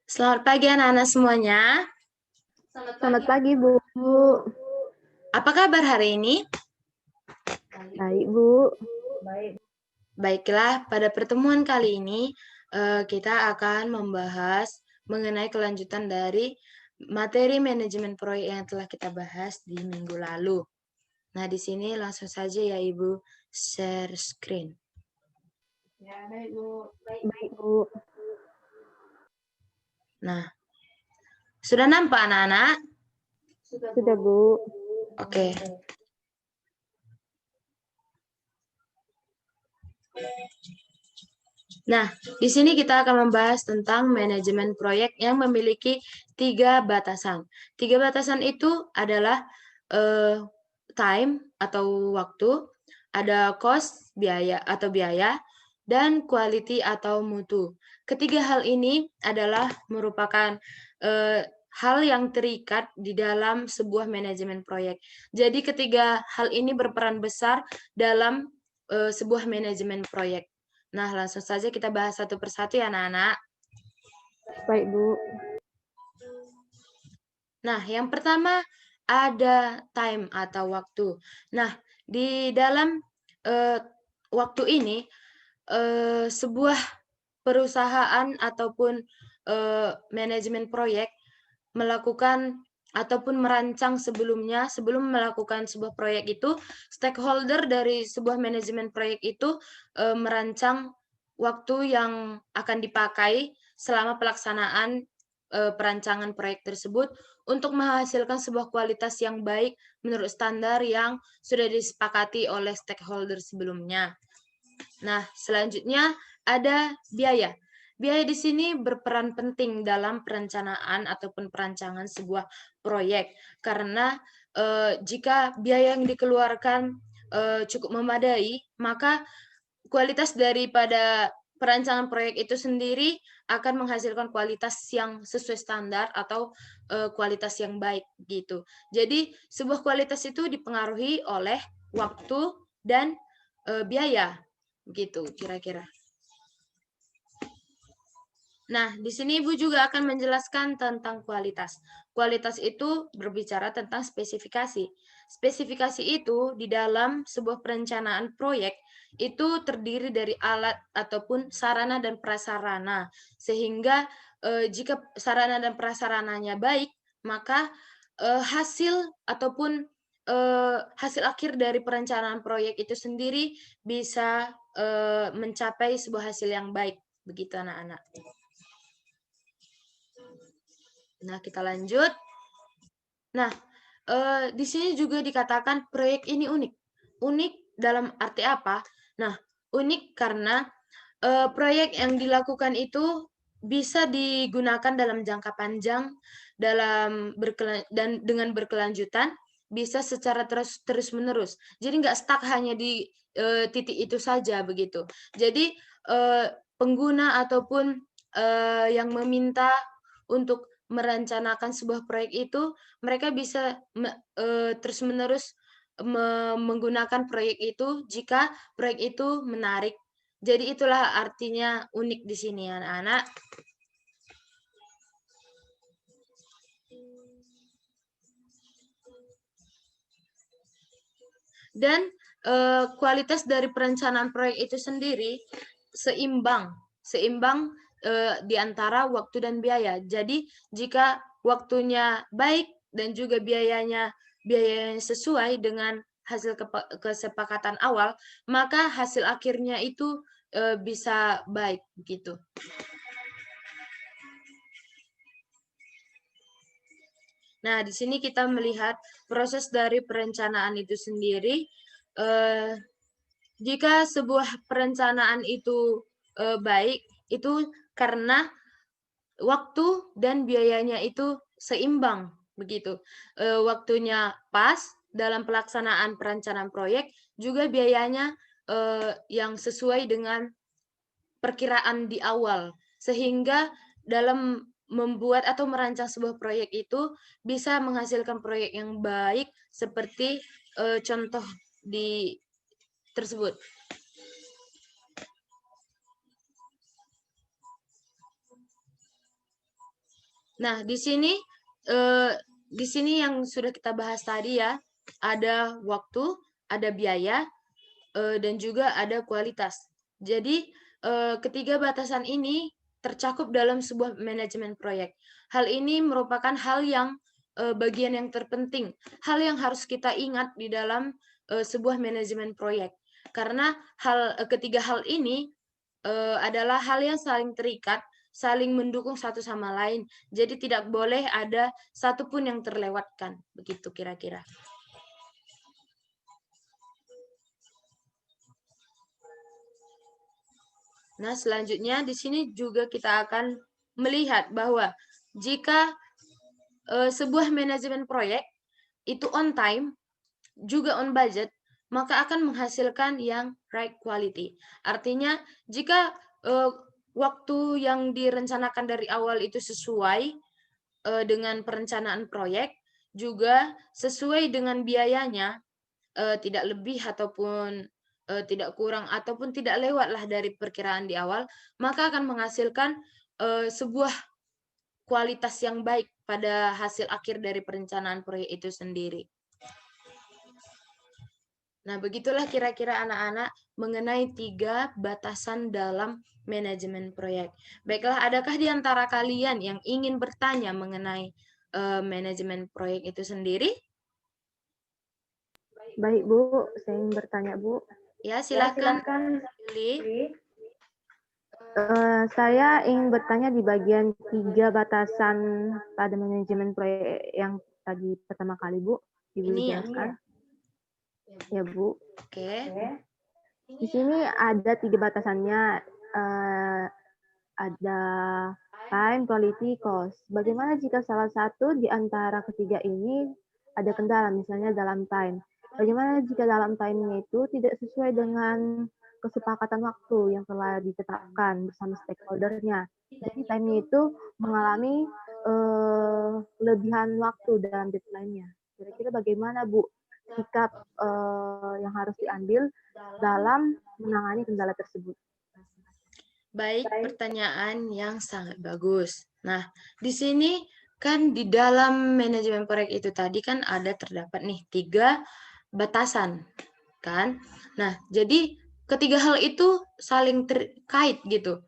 Selamat pagi anak-anak semuanya. Selamat pagi, Bu. Apa kabar hari ini? Baik, Bu. Baiklah, pada pertemuan kali ini kita akan membahas mengenai kelanjutan dari materi manajemen proyek yang telah kita bahas di minggu lalu. Nah, di sini langsung saja ya Ibu share screen. Ya, baik, Bu. Baik, Bu. Nah, sudah nampak anak-anak? Sudah, Bu. Oke. Nah, di sini kita akan membahas tentang manajemen proyek yang memiliki 3 batasan. 3 batasan itu adalah time atau waktu, ada cost biaya atau biaya, dan quality atau mutu. Ketiga hal ini adalah merupakan hal yang terikat di dalam sebuah manajemen proyek. Jadi ketiga hal ini berperan besar dalam sebuah manajemen proyek. Nah, langsung saja kita bahas satu persatu ya, anak-anak. Baik, Bu. Nah, yang pertama ada time atau waktu. Nah, di dalam waktu ini sebuah perusahaan ataupun manajemen proyek melakukan ataupun merancang sebelumnya, sebelum melakukan sebuah proyek itu, stakeholder dari sebuah manajemen proyek itu merancang waktu yang akan dipakai selama pelaksanaan perancangan proyek tersebut untuk menghasilkan sebuah kualitas yang baik menurut standar yang sudah disepakati oleh stakeholder sebelumnya. Nah, selanjutnya ada biaya. Biaya di sini berperan penting dalam perencanaan ataupun perancangan sebuah proyek karena jika biaya yang dikeluarkan cukup memadai, maka kualitas daripada perancangan proyek itu sendiri akan menghasilkan kualitas yang sesuai standar atau kualitas yang baik gitu. Jadi sebuah kualitas itu dipengaruhi oleh waktu dan biaya gitu kira-kira. Nah, di sini Ibu juga akan menjelaskan tentang kualitas. Kualitas itu berbicara tentang spesifikasi. Spesifikasi itu di dalam sebuah perencanaan proyek itu terdiri dari alat ataupun sarana dan prasarana. Sehingga jika sarana dan prasarananya baik, maka hasil ataupun hasil akhir dari perencanaan proyek itu sendiri bisa mencapai sebuah hasil yang baik. Begitu anak-anak. Nah, kita lanjut. Nah, di sini juga dikatakan proyek ini unik. Unik dalam arti apa? Nah, unik karena proyek yang dilakukan itu bisa digunakan dalam jangka panjang, dan dengan berkelanjutan, bisa secara terus-menerus. Jadi nggak stuck hanya di titik itu saja begitu. Jadi pengguna ataupun yang meminta untuk merencanakan sebuah proyek itu, mereka bisa terus-menerus menggunakan proyek itu jika proyek itu menarik. Jadi itulah artinya unik di sini anak-anak. Dan kualitas dari perencanaan proyek itu sendiri seimbang di antara waktu dan biaya. Jadi jika waktunya baik dan juga biayanya sesuai dengan hasil kesepakatan awal, maka hasil akhirnya itu bisa baik gitu. Nah, di sini kita melihat proses dari perencanaan itu sendiri. Jika sebuah perencanaan itu baik, itu karena waktu dan biayanya itu seimbang, begitu. Waktunya pas dalam pelaksanaan perencanaan proyek, juga biayanya yang sesuai dengan perkiraan di awal, sehingga dalam membuat atau merancang sebuah proyek itu bisa menghasilkan proyek yang baik seperti contoh di tersebut. Nah, di sini yang sudah kita bahas tadi ya, ada waktu, ada biaya, dan juga ada kualitas. Jadi, ketiga batasan ini tercakup dalam sebuah manajemen proyek. Hal ini merupakan hal yang bagian yang terpenting, hal yang harus kita ingat di dalam sebuah manajemen proyek. Karena ketiga hal ini adalah hal yang saling terikat, saling mendukung satu sama lain. Jadi tidak boleh ada satupun yang terlewatkan. Begitu kira-kira. Nah, selanjutnya di sini juga kita akan melihat bahwa jika sebuah manajemen proyek itu on time, juga on budget, maka akan menghasilkan yang right quality. Artinya, jika waktu yang direncanakan dari awal itu sesuai dengan perencanaan proyek, juga sesuai dengan biayanya, tidak lebih ataupun tidak kurang ataupun tidak lewatlah dari perkiraan di awal, maka akan menghasilkan sebuah kualitas yang baik pada hasil akhir dari perencanaan proyek itu sendiri. Nah, begitulah kira-kira anak-anak mengenai 3 batasan dalam manajemen proyek. Baiklah, adakah di antara kalian yang ingin bertanya mengenai manajemen proyek itu sendiri? Baik, Bu. Saya ingin bertanya, Bu. Ya, silakan, Yuli. Saya ingin bertanya di bagian 3 batasan pada manajemen proyek yang tadi pertama kali, Bu. Ibu Ini ya. jelaskan. Ya, Bu. Oke. Di sini ada 3 batasannya. Ada time, quality, cost. Bagaimana jika salah satu di antara ketiga ini ada kendala, misalnya dalam time? Bagaimana jika dalam time-nya itu tidak sesuai dengan kesepakatan waktu yang telah ditetapkan bersama stakeholder-nya? Jadi time-nya itu mengalami lebihan waktu dalam deadline-nya. Kira-kira bagaimana, Bu, sikap yang harus diambil dalam menangani kendala tersebut? Baik, pertanyaan yang sangat bagus. Nah, di sini kan di dalam manajemen proyek itu tadi kan ada terdapat nih 3 batasan, kan? Nah, jadi ketiga hal itu saling terkait gitu.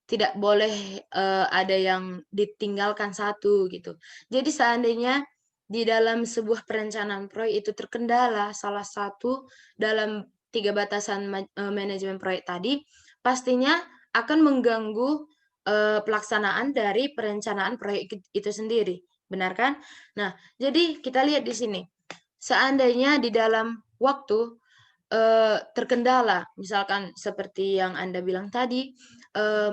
Tidak boleh ada yang ditinggalkan satu gitu. Jadi seandainya di dalam sebuah perencanaan proyek itu terkendala salah satu dalam 3 batasan manajemen proyek tadi, pastinya akan mengganggu pelaksanaan dari perencanaan proyek itu sendiri, benar kan? Nah, jadi kita lihat di sini. Seandainya di dalam waktu terkendala, misalkan seperti yang Anda bilang tadi,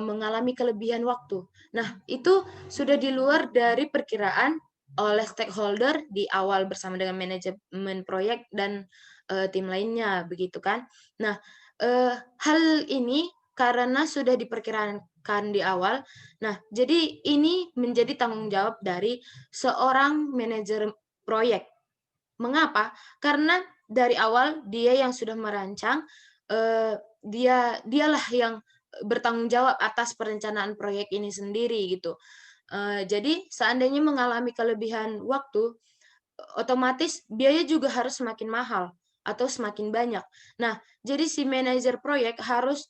mengalami kelebihan waktu. Nah, itu sudah di luar dari perkiraan oleh stakeholder di awal bersama dengan manajemen proyek dan tim lainnya, begitu kan? Nah, hal ini karena sudah diperkirakan di awal, nah jadi ini menjadi tanggung jawab dari seorang manajer proyek. Mengapa? Karena dari awal dia yang sudah merancang, dialah yang bertanggung jawab atas perencanaan proyek ini sendiri gitu. Jadi seandainya mengalami kelebihan waktu, otomatis biaya juga harus semakin mahal atau semakin banyak. Nah, jadi si manajer proyek harus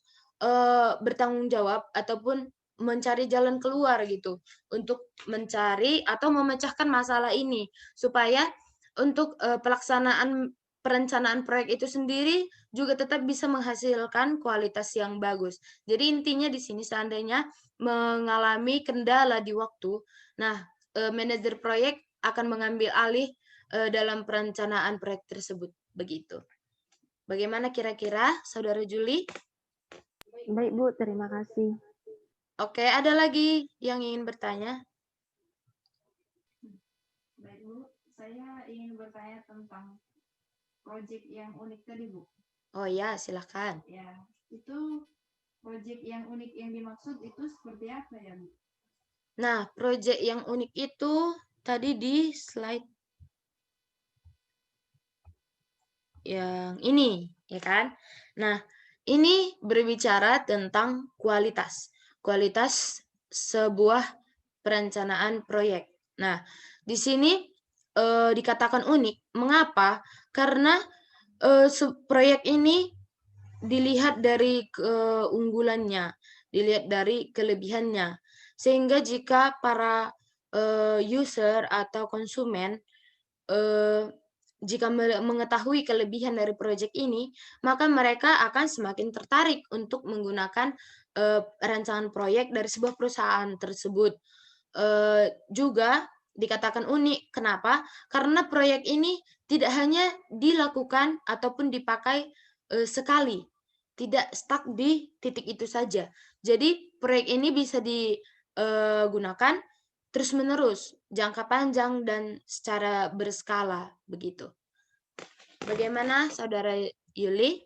bertanggung jawab ataupun mencari jalan keluar gitu untuk mencari atau memecahkan masalah ini supaya untuk pelaksanaan perencanaan proyek itu sendiri juga tetap bisa menghasilkan kualitas yang bagus. Jadi intinya di sini seandainya mengalami kendala di waktu, nah manajer proyek akan mengambil alih dalam perencanaan proyek tersebut. Begitu. Bagaimana kira-kira, Saudara Juli? Baik, Bu. Terima kasih. Oke, ada lagi yang ingin bertanya? Baik, Bu. Saya ingin bertanya tentang proyek yang unik tadi, Bu. Oh ya, silakan. Ya, itu proyek yang unik yang dimaksud itu seperti apa ya, Bu? Nah, proyek yang unik itu tadi di slide yang ini, ya kan? Nah, ini berbicara tentang kualitas. Kualitas sebuah perencanaan proyek. Nah, di sini dikatakan unik. Mengapa? Karena proyek ini dilihat dari keunggulannya, dilihat dari kelebihannya. Sehingga jika para user atau konsumen jika mengetahui kelebihan dari proyek ini, maka mereka akan semakin tertarik untuk menggunakan rancangan proyek dari sebuah perusahaan tersebut. Juga dikatakan unik. Kenapa? Karena proyek ini tidak hanya dilakukan ataupun dipakai sekali, tidak stuck di titik itu saja. Jadi proyek ini bisa digunakan terus-menerus, jangka panjang dan secara berskala begitu. Bagaimana Saudara Yuli?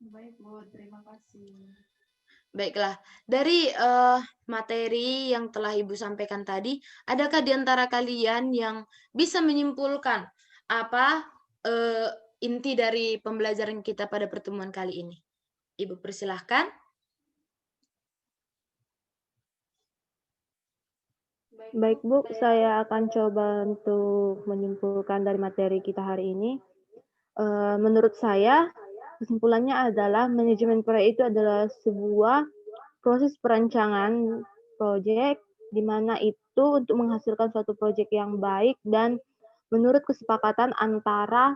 Baik, Bu. Terima kasih. Baiklah, dari materi yang telah Ibu sampaikan tadi, adakah di antara kalian yang bisa menyimpulkan apa inti dari pembelajaran kita pada pertemuan kali ini? Ibu persilahkan. Baik, Bu, saya akan coba untuk menyimpulkan dari materi kita hari ini. Menurut saya, kesimpulannya adalah manajemen proyek itu adalah sebuah proses perancangan proyek di mana itu untuk menghasilkan suatu proyek yang baik dan menurut kesepakatan antara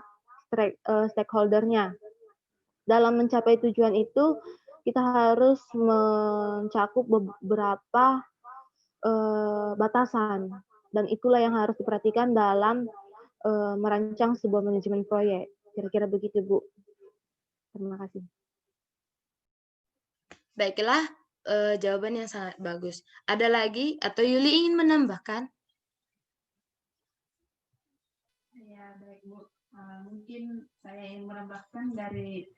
stakeholder-nya. Dalam mencapai tujuan itu, kita harus mencakup beberapa batasan, dan itulah yang harus diperhatikan dalam merancang sebuah manajemen proyek. Kira-kira begitu, Bu. Terima kasih. Baiklah, jawaban yang sangat bagus. Ada lagi atau Yuli ingin menambahkan? Ya, baik, Bu. Mungkin saya ingin menambahkan dari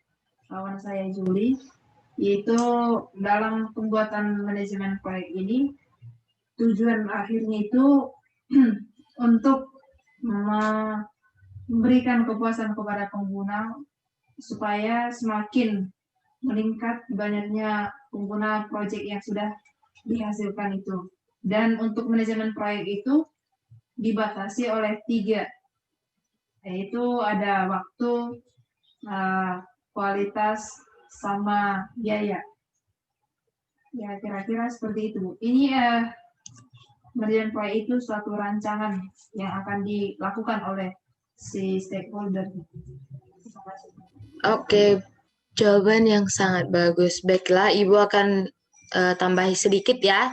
kawan saya Juli, yaitu dalam pembuatan manajemen proyek ini, tujuan akhirnya itu untuk memberikan kepuasan kepada pengguna supaya semakin meningkat banyaknya pengguna proyek yang sudah dihasilkan itu. Dan untuk manajemen proyek itu dibatasi oleh 3, yaitu ada waktu, kualitas, sama biaya. Ya, kira-kira seperti itu, Bu. Ini manajemen proyek itu suatu rancangan yang akan dilakukan oleh si stakeholder. Oke, jawaban yang sangat bagus. Baiklah, Ibu akan tambahi sedikit ya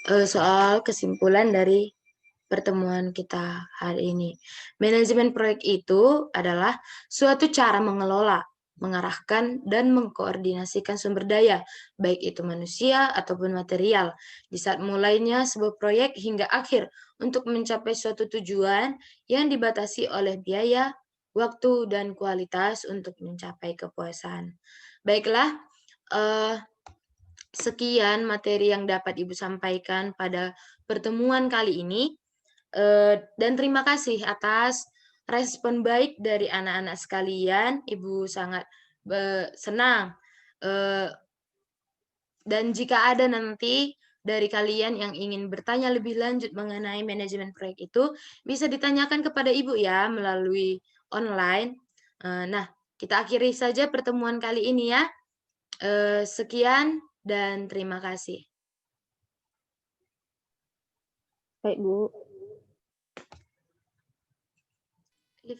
soal kesimpulan dari pertemuan kita hari ini. Manajemen proyek itu adalah suatu cara mengelola, mengarahkan, dan mengkoordinasikan sumber daya, baik itu manusia ataupun material, di saat mulainya sebuah proyek hingga akhir untuk mencapai suatu tujuan yang dibatasi oleh biaya, waktu, dan kualitas untuk mencapai kepuasan. Baiklah, sekian materi yang dapat Ibu sampaikan pada pertemuan kali ini. Dan terima kasih atas respon baik dari anak-anak sekalian. Ibu sangat senang. Dan jika ada nanti dari kalian yang ingin bertanya lebih lanjut mengenai manajemen proyek itu, bisa ditanyakan kepada Ibu ya melalui online. Nah, kita akhiri saja pertemuan kali ini ya. Sekian dan terima kasih. Baik, Bu. Leave